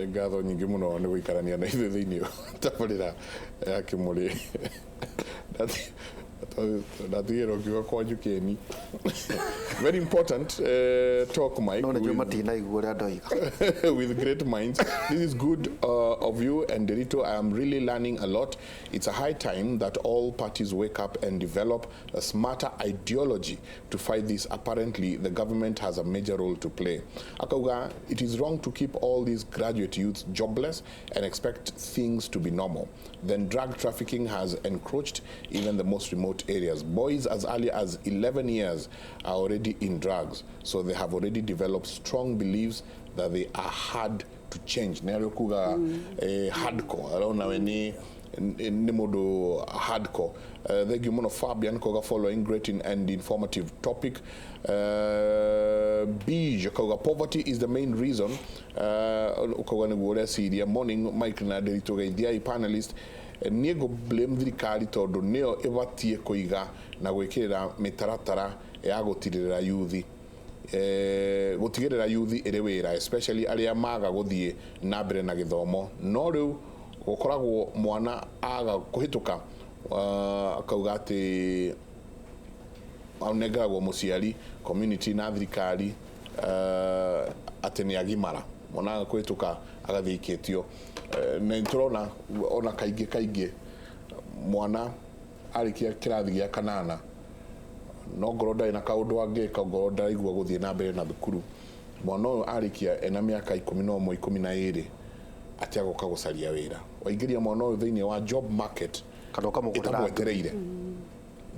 ngatho nyingi muno ni guikarania na ithu thiini tabarira ya Kimuri ndathigirwo kiuga kwanyu Kieni. Very important talk, Mike. With great minds. This is good of you and Derito. I am really learning a lot. It's a high time that all parties wake up and develop a smarter ideology to fight this. Apparently, the government has a major role to play. Akauga, it is wrong to keep all these graduate youths jobless and expect things to be normal. Then drug trafficking has encroached even the most remote areas. Boys as early as 11 years are already in drugs, so they have already developed strong beliefs that they are hard to change. Nerekuga hardcore. I don't know any modo hardcore. Thank you, Mono Fabian, Koga, following great and informative topic. Bij, Koga, poverty is the main reason. Koga Negura Syria morning, Mike Naderito, the panelist. Niego blame thirikari tondu neo ibatie kuiga na gwikirira mitaratara ya gutirira yuthi gutigirira yuthi iri wira, especially aria maga guthie na mbere na githomo. No riu gukoragwo mwana aga kuhituka akauga ati anegeragwo muciari community na thirikari ati ni agimara mwana kuhituka agathikitio. Na turona ona kaingi mwana arikia kirathi gia kanana no ngoro ndai na kaundu angika ngoro ndaigua guthie na mbere na thukuru. Mwana uyu arikia ena miaka 11 12 atiagoka gucaria wira. Waingiria mwana uyu thiini wa job market kadoka mugwetereire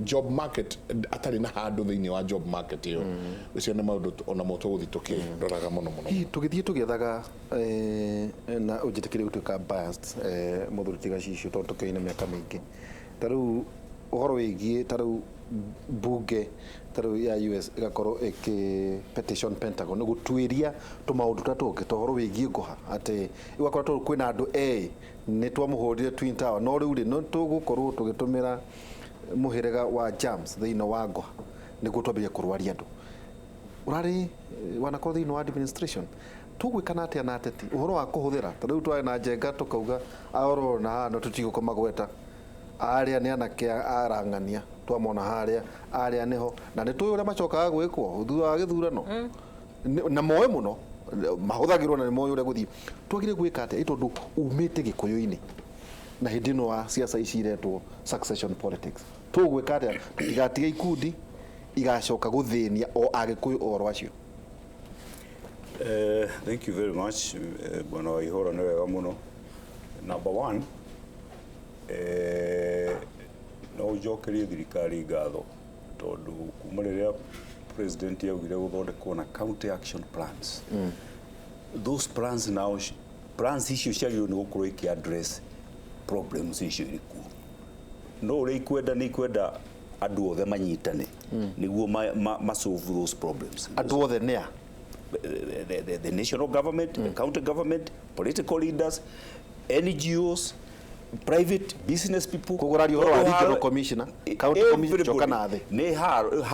job market atari na handu thiini wa job market iyo ucio ni maundu ona moto guthi tukiroraga muno tugithie tugethaga na ujitikire gutuka biased muthuriti gacicio tondu tukiine miaka mingi taru uhoro wigie taru bunge taru ya US igakorwo petition Pentagon gutwiria tumaundu tatuke tohoro wigie ngoha ati igakorwo tu kwina andu ni twamuhurire Twin Tower no riu no tugukorwo tugitumira muhirega wa jams thiini wa ngoha niguo twambia kurwaria andu urari wanakorwo thiini wa administration tugwikana atia na ateti uhoro wa kuhuthira riu twari na Njenga tukauga ahoro na hano tutiguko magweta aria ni anake arangania twamona haria aria niho na ni tuyu ria macokaga gwikwo thutha wa githurano na moe muno mahuthagirwo na ni moe uria guthii twagire gwika atia itondu umite gikuyu-ini na hindi no wa siasa iciretwo succession politics tugwika atia tutigatiga ikundi igacoka guthinia o agikuyu oro acio. Thank you very much bwana Waihora ni wega muno. Number one, no njokerie thirikari ngatho tondu kuma riria president yaugire guthondekwo na county action plans. Those plans now plans icio ciagirwo ni gukorwo iki address problems icio iriku no uri ikwenda ni kwenda andu othe manyitane niguo ma solve those problems. Andu othe nia the national government, the county government, political leaders, NGOs, private business people, kugurari horo wa regional commissioner, county commissioner chokana the ne haro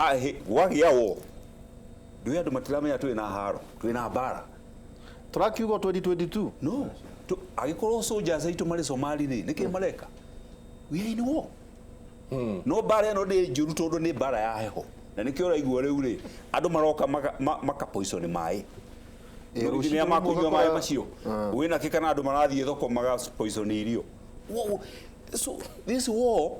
wagia wo ndu andu matiramenya twina haro twina bara turakiugo 2022 no agikorwo soldiers aitu mari Somali ni niki mareka we are in war. No bara no de njuru tondu ni bara ya heho na nikio raigua riu ri andu maroka maka poison mai ruginia makunywa mai macio wina kikana andu marathie thoko maga poison irio. So this war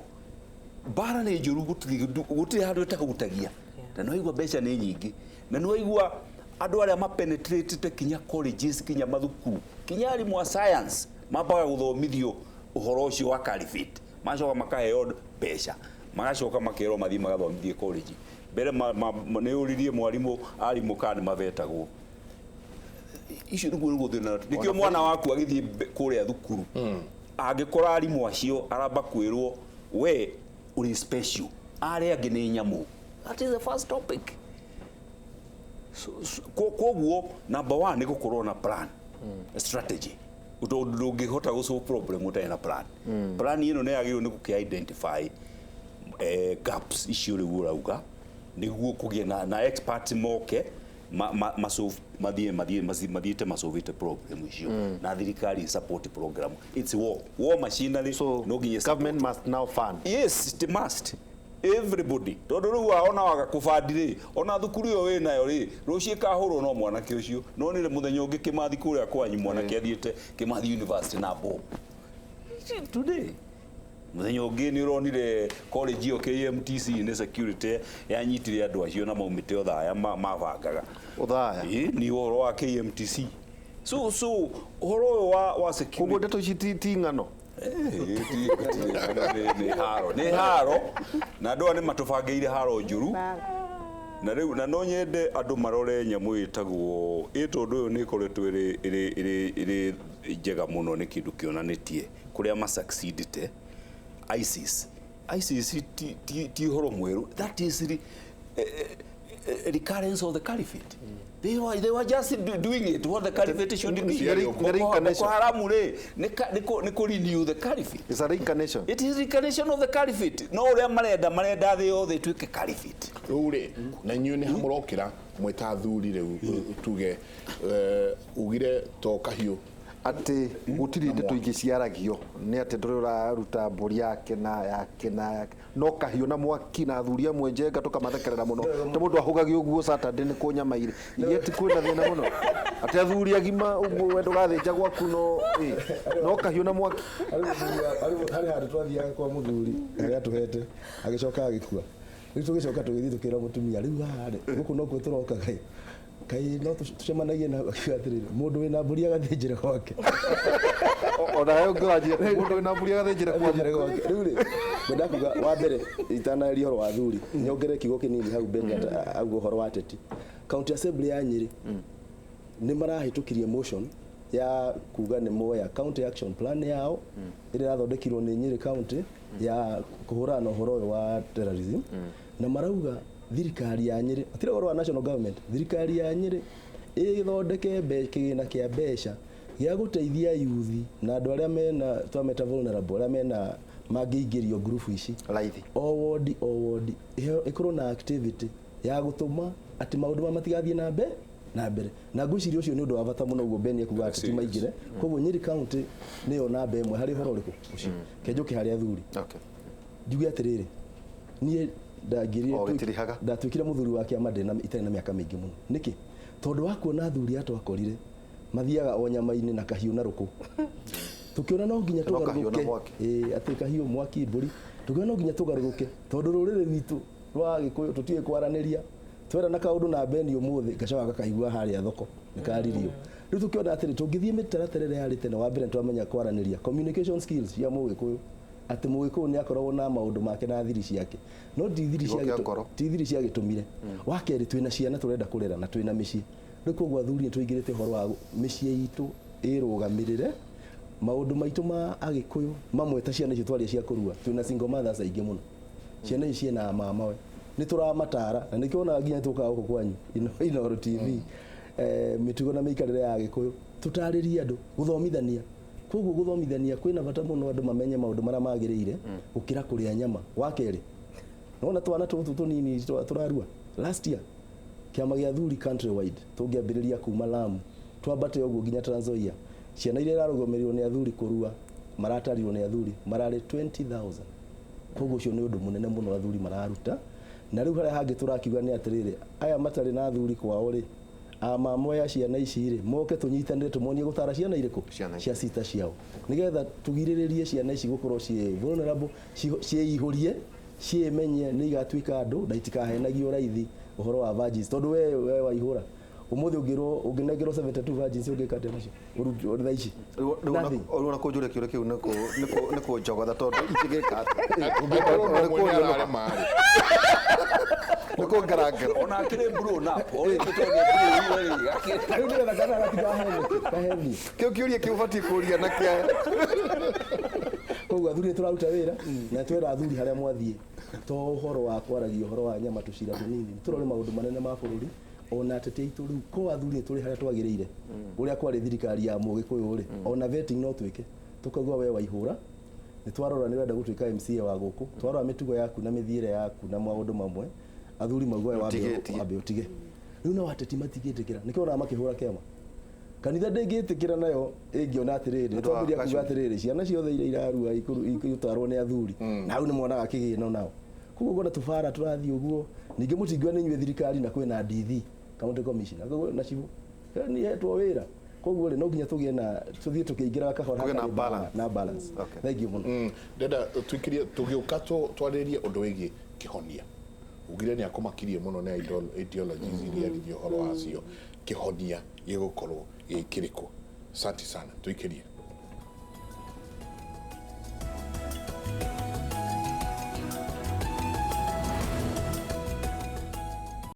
bara ni njuru gutiri handu etakugutagia na no igua mbeca ni nyingi na no igua andu aria ma penetrate kinya colleges kinya mathukuru kinya arimu wa science mabaga guthomithio uhoro ucio wa caliphate macoka makaheo mbeca magacoka makero mathii magathomithie college mbere ni uririe mwarimu arimu kana mavetagwo icio niguo thina nikio mwana waku agithie kuria thukuru angikora arimu acio aramba kwirwo we uri special aria angi ni nyamu. That is the first topic. Koguo number 1 ni gukorwo na plan, a strategy. Ndungihota gusolve problem utai na plan. Plan ino ne agirwo ni guki identify gaps issue ri urauga niguo kugie na expert moke mathiĩte macovite program icio na thirikari support program. It's war machinery. So no government must now fund. Yes, it must. Everybody tondu riu waona waga kubandire ona thukuru yo we nayo ri rucie kahurwo no mwanake ucio no nire muthenya ungi kimathi kuria kwanyu mwanake athiete Kimathi University na bomb today muthenya ungi ni uronire college yo KMTC ni security yanyitire andu acio na maumite othaya mabangaga Othaya ni uhoro wa KMTC so uhoro wa security kugo ndeto ici ng'ano ni haro na andu ani matubangeire haro njuru na riu na no nyende andu marore nyamu itagwo itondu uyu ni koretwo iri njega muno ni kindu kionanitie kuria ma succeedite ISIS ti horo mweru. That is the recurrence of the caliphate. They were just doing it what the caliphate should be. Boko Haram ni renew the caliphate. It's a reincarnation. It is reincarnation of the caliphate. No uria marenda they all they twike caliphate. Uri na nyu ni hamurokira mweta thuri riu tuge ugire to kahiu ati gutiri ndeto ingi ciaragio ni ati nduri uraruta mburi yake no kahiu na mwaki na thuria mwenjenga tukamathekerera muno te mundu ahugagio guo Saturday ni kunyamaire igeti kwina thina muno ati athuri agima uguo wendo gathinja gwaku no kahiu na mwaki hari handu twathiaga kwa muthuri aria tuhete agicoka agikua riu tugicoka tugithii tukira mutumia riu hare guku no kwe turoka kai no tucemanagie na atirire mundu wina mburi agathinjire gwake ona yo ngajire mundu wina mburi agathinjire gwake riu ri ndakuga wa mbere itana rihoro wa thuri nyongere kigo kinini hau mbere augo horo wa teti county assembly ya Nyeri ni marahitukirie motion ya kuga ni moya county action plan yao ire rathondekirwo ni Nyeri county ya kuhurana na uhoro wa terrorism na marauga thirikari ya Nyeri atire goro wa national government thirikari ya Nyeri ithondeke kigina kia mbeca gya guteithia yuthi na andu aria mena twameta vulnerable aria mena mangiingirio group ici raithi o ward ikorwo na activity ya gutuma ati maundu matigathie na mbere na ngwiciria ucio ni undu wa bata muno ugo Beni kuga ati maigire koguo Nyeri county niyo namba imwe hari horo riku ucio kenjuke hari athuri okay njuge atiriri nie ndatwikire muthuri wa kiama ndena itari na miaka mingi muno niki tondu wa kuona athuri atwakorire mathiaga o nyama-ini na kahiu na ruku tukiona no nginya tugaruke ati kahiu mwaki mburi tukiona no nginya tugaruke tondu rurire witu rwa Gikuyu tutige kwaraniria twera na kaundu na Beni umuthi gacoka gakaigua haria thoko nikaririo riu tukiona ati tungithie mitaraterere yari tene wa mbere twamenya kwaraniria communication skills ya Mugikuyu ati Mugikuyu ni akoragwo na maundu make na thiri ciake no thiri ciake tumire wa keri twina ciana turenda kurera na twina micii riku gwa thuri tuingirite horo wa micii itu irugamirire maundu maitu ma Agikuyu mamwe ta ciana icio twaria cia kurua twina single mothers aingi muno ciana ici na mama we ni turamatara na nikiona nginya tuka guku kwanyu Inooro TV mitugo na miikarire ya Agikuyu tutariria andu guthomithania koguo guthomithania kwina bata muno andu mamenye maundu maria magiriire gukira kuria nyama wa keri nona twana tutu tunini turarua last year kiama gia thuri country wide tungiambiriria kuma Lamu twambate uguo nginya Trans Nzoia ciana iria irarugomerirwo ni athuri kurua maratarirwo ni athuri marari 20,000 koguo cio ni undu munene muno athuri mararuta na riu haria hangi turakiuga ni atiriri aya matari na athuri kwao ri mama ya ciana ici ri moke tunyitanire tumonie gutara ciana iriku cia sita ciao nigetha tugiriririe ciana ici gukorwo cie vulnerable cieihũrie ciemenye ni igatuika andu na itikahenagio raithi uhoro wa virgins tondu we waihura umuthi unginegerwo 72 virgins ungikate nacio urutha ici ona kunjure kiure kiu niko njogotha tondu itigika niko ngarangero ona akire bro na ori tutonye riu ni na kana kaheni kio kiuria kiubati kuria na kia koguo athuri turaruta wira na twera athuri haria mwathie to uhoro wa kwaragia uhoro wa nyama tucira tunini turore maundu manene ma bururi ona atete itu riu ko athuri turi haria twagiriire uria kwari thirikari ya Mugikuyu ri ona vetting no twike tukagua we waihura ni twarora ni wenda gutwika MCA wa guku twarora mitugo yaku na mithiire yaku na maundu mamwe athuri magwe wa ambe utige riu na wateti matigitikira nikiona makihura kiama kanitha ndingitikira nayo ingiona atiriri twambiria kuga atiriri ciana ciothe iria irarua ikutarwo ni athuri na hau ni mwonaga kigino nao koguo gona tubara turathii uguo ningi mutingwa ni nywe thirikari na kwina DD county commissioner koguo na cibu ni hetwo wira koguo ri no nginya tugie na tuthie tukiingira kahora na balance thank you muno ndenda twikirie tugiuka twaririe undu wigi kihonia ugire ni akomakirie muno na ideologies iria ithio horo wacio kihonia gigukorwo gikiriko asante sana twikirie